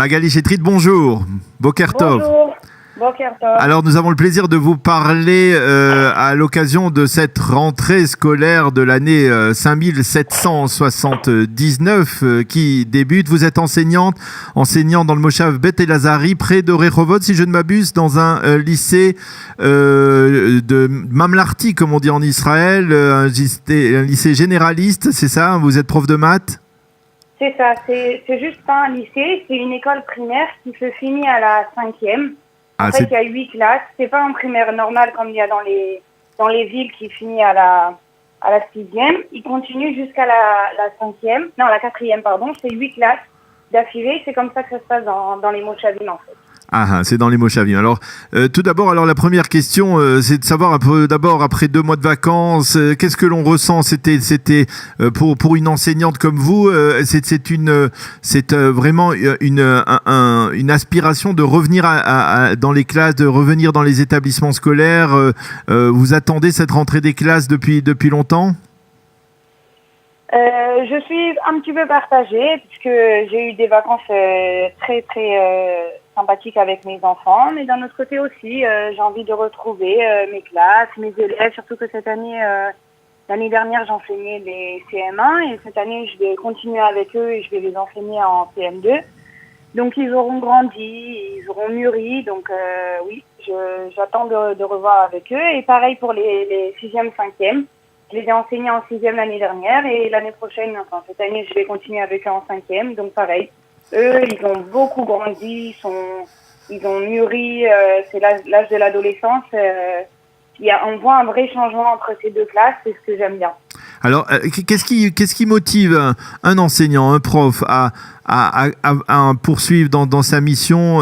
Magali Chetrit, bonjour. Boker Tov. Bonjour, Boker Tov. Alors, nous avons le plaisir de vous parler à l'occasion de cette rentrée scolaire de l'année 5779 qui débute. Vous êtes enseignant dans le Moshav Bet Elazari, près de Rehovot, si je ne m'abuse, dans un lycée de Mamlarti, comme on dit en Israël, un lycée généraliste, c'est ça? Vous êtes prof de maths? C'est ça, c'est juste pas un lycée, c'est une école primaire qui se finit à la 5e. En fait, il y a 8 classes. C'est pas un primaire normal comme il y a dans les villes qui finit à la 6e. Il continue jusqu'à la 5e, non, la 4e, pardon. C'est 8 classes d'affilée. C'est comme ça que ça se passe dans les Moshavim, en fait. Ah, c'est dans les Moshavim. Alors, tout d'abord, la première question, c'est de savoir un peu, d'abord, après 2 mois de vacances, qu'est-ce que l'on ressent? C'était pour une enseignante comme vous, c'est vraiment une aspiration de revenir dans les classes, de revenir dans les établissements scolaires. Vous attendez cette rentrée des classes depuis longtemps? Je suis un petit peu partagée puisque j'ai eu des vacances très très sympathiques avec mes enfants, mais d'un autre côté aussi, j'ai envie de retrouver mes classes, mes élèves, surtout que cette année, l'année dernière, j'enseignais les CM1 et cette année, je vais continuer avec eux et je vais les enseigner en CM2. Donc, ils auront grandi, ils auront mûri, donc oui, j'attends de revoir avec eux. Et pareil pour les 6e, 5e. Je les ai enseignés en 6e l'année dernière et l'année prochaine, enfin cette année, je vais continuer avec eux en 5e. Donc pareil, eux, ils ont beaucoup grandi, ils ont mûri, c'est l'âge de l'adolescence. On voit un vrai changement entre ces deux classes, c'est ce que j'aime bien. Alors, qu'est-ce qui motive un enseignant, un prof à poursuivre dans sa mission,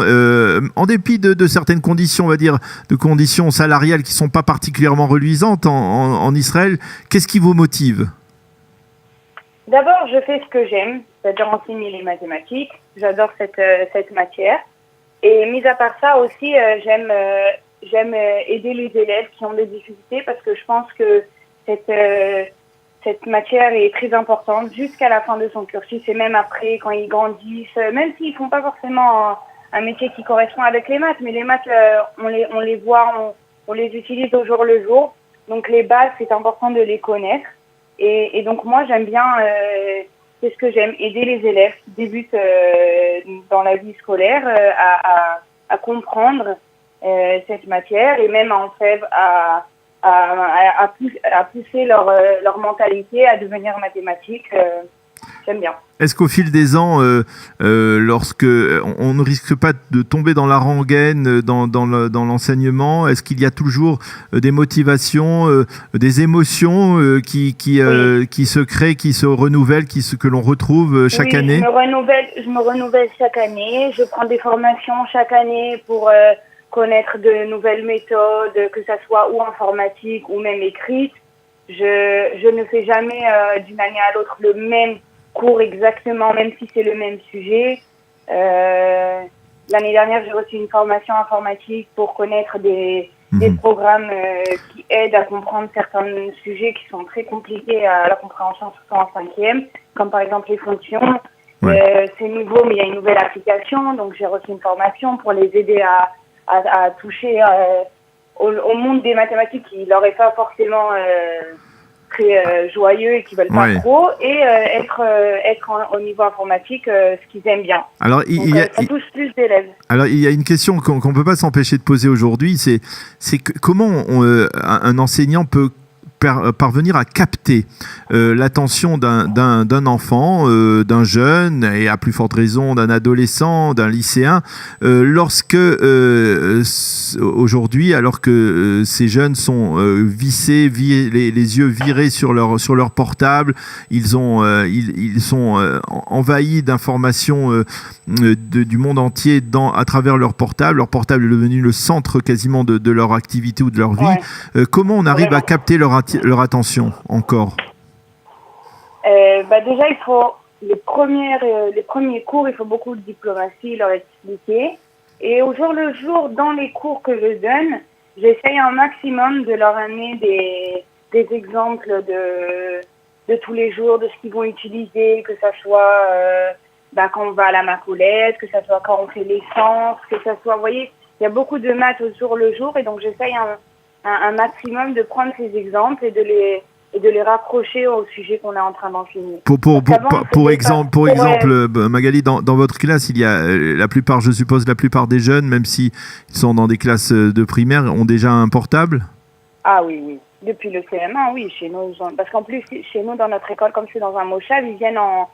en dépit de certaines conditions, on va dire, de conditions salariales qui ne sont pas particulièrement reluisantes en Israël? Qu'est-ce qui vous motive? D'abord, je fais ce que j'aime, c'est-à-dire enseigner les mathématiques. J'adore cette matière. Et mis à part ça aussi, j'aime aider les élèves qui ont des difficultés parce que je pense que cette matière est très importante jusqu'à la fin de son cursus et même après, quand ils grandissent, même s'ils font pas forcément un métier qui correspond avec les maths, mais les maths, on les voit, on les utilise au jour le jour. Donc les bases, c'est important de les connaître. Et donc moi, j'aime bien, c'est ce que j'aime, aider les élèves qui débutent dans la vie scolaire à comprendre cette matière et même en fait à pousser leur mentalité à devenir mathématique. J'aime bien. Est-ce qu'au fil des ans, lorsque on ne risque pas de tomber dans la rengaine dans l'enseignement, est-ce qu'il y a toujours des motivations, des émotions qui se créent, qui se renouvellent, que l'on retrouve chaque année? Je me renouvelle chaque année. Je prends des formations chaque année pour connaître de nouvelles méthodes, que ça soit ou informatique ou même écrite. Je ne fais jamais d'une année à l'autre le même cours exactement, même si c'est le même sujet. L'année dernière, j'ai reçu une formation informatique pour connaître des programmes qui aident à comprendre certains sujets qui sont très compliqués à la compréhension, surtout en 5e, comme par exemple les fonctions. Ouais. C'est nouveau, mais il y a une nouvelle application, donc j'ai reçu une formation pour les aider à toucher au monde des mathématiques qui leur est pas forcément très joyeux et qui veulent pas trop, et être au niveau informatique, ce qu'ils aiment bien. Alors, ça touche plus d'élèves. Alors, il y a une question qu'on ne peut pas s'empêcher de poser aujourd'hui, c'est comment un enseignant peut parvenir à capter l'attention d'un enfant, d'un jeune, et à plus forte raison d'un adolescent, d'un lycéen, lorsque aujourd'hui, alors que ces jeunes sont vissés, les yeux virés sur leur portable, ils sont envahis d'informations du monde entier à travers leur portable. Leur portable est devenu le centre quasiment de leur activité ou de leur vie. Comment on arrive à capter leur attention encore? Déjà, il faut les premiers cours, il faut beaucoup de diplomatie, leur expliquer. Et au jour le jour, dans les cours que je donne, j'essaye un maximum de leur amener des exemples de tous les jours, de ce qu'ils vont utiliser, que ça soit quand on va à la Macoulette, que ça soit quand on fait l'essence, que ça soit, vous voyez, il y a beaucoup de maths au jour le jour, et donc j'essaye un maximum de prendre ces exemples et de les raccrocher au sujet qu'on est en train d'enseigner. Pour exemple, Magali, dans votre classe, il y a la plupart des jeunes, même s'ils sont dans des classes de primaire, ont déjà un portable. Ah oui. Depuis le CM1, oui, chez nous. Parce qu'en plus, chez nous, dans notre école, comme c'est dans un moshav, ils viennent en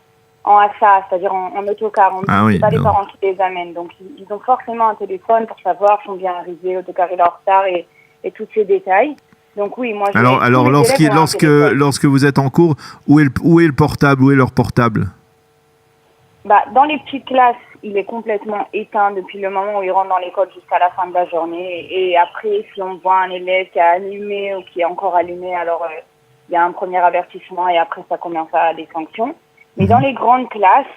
ASA, c'est-à-dire en autocar. C'est pas les parents qui les amènent. Donc, ils ont forcément un téléphone pour savoir sont bien arrivés, l'autocar est en retard et tous ces détails. Donc oui, moi. Alors, lorsque vous êtes en cours, où est le portable, où est leur portable? Dans les petites classes, il est complètement éteint depuis le moment où il rentre dans l'école jusqu'à la fin de la journée. Et après, si on voit un élève qui a allumé ou qui est encore allumé, alors il y a un premier avertissement et après ça commence à des sanctions. Mais dans les grandes classes,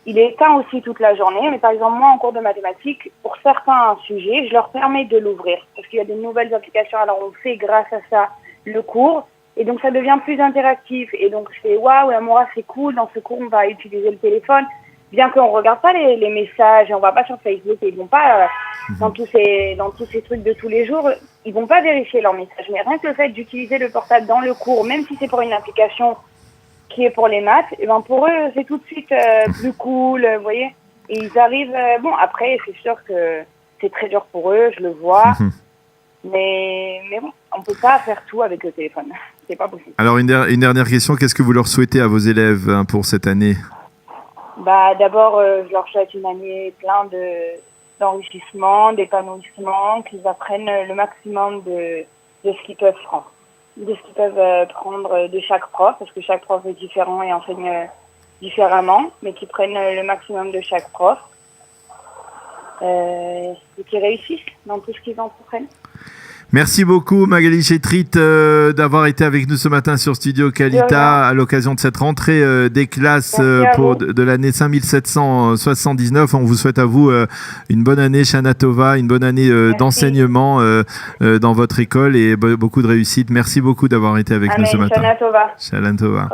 il est éteint aussi toute la journée. Mais par exemple, moi, en cours de mathématiques, pour certains sujets, je leur permets de l'ouvrir. Parce qu'il y a de nouvelles applications, alors on fait grâce à ça le cours. Et donc ça devient plus interactif. Et donc c'est waouh, Amora, c'est cool, dans ce cours, on va utiliser le téléphone. Bien qu'on ne regarde pas les messages, on ne va pas sur Facebook, et ils ne vont pas dans tous ces trucs de tous les jours, ils ne vont pas vérifier leurs messages. Mais rien que le fait d'utiliser le portable dans le cours, même si c'est pour une application qui est pour les maths, et pour eux, c'est tout de suite plus cool, vous voyez. Et ils arrivent... après, c'est sûr que c'est très dur pour eux, je le vois. Mais bon, on ne peut pas faire tout avec le téléphone. C'est pas possible. Alors, une dernière question. Qu'est-ce que vous leur souhaitez à vos élèves pour cette année ? D'abord, je leur souhaite une année pleine d'enrichissement, d'épanouissement, qu'ils apprennent le maximum de ce qu'ils peuvent prendre. De ce qu'ils peuvent prendre de chaque prof, parce que chaque prof est différent et enseigne différemment, mais qu'ils prennent le maximum de chaque prof et qu'ils réussissent dans tout ce qu'ils entreprennent. Merci beaucoup Magali Chetrit d'avoir été avec nous ce matin sur Studio Kalita à l'occasion de cette rentrée des classes de l'année 5779. On vous souhaite à vous une bonne année Shana Tova, une bonne année d'enseignement dans votre école et beaucoup de réussite. Merci beaucoup d'avoir été avec nous ce matin. Shana Tova. Shana Tova.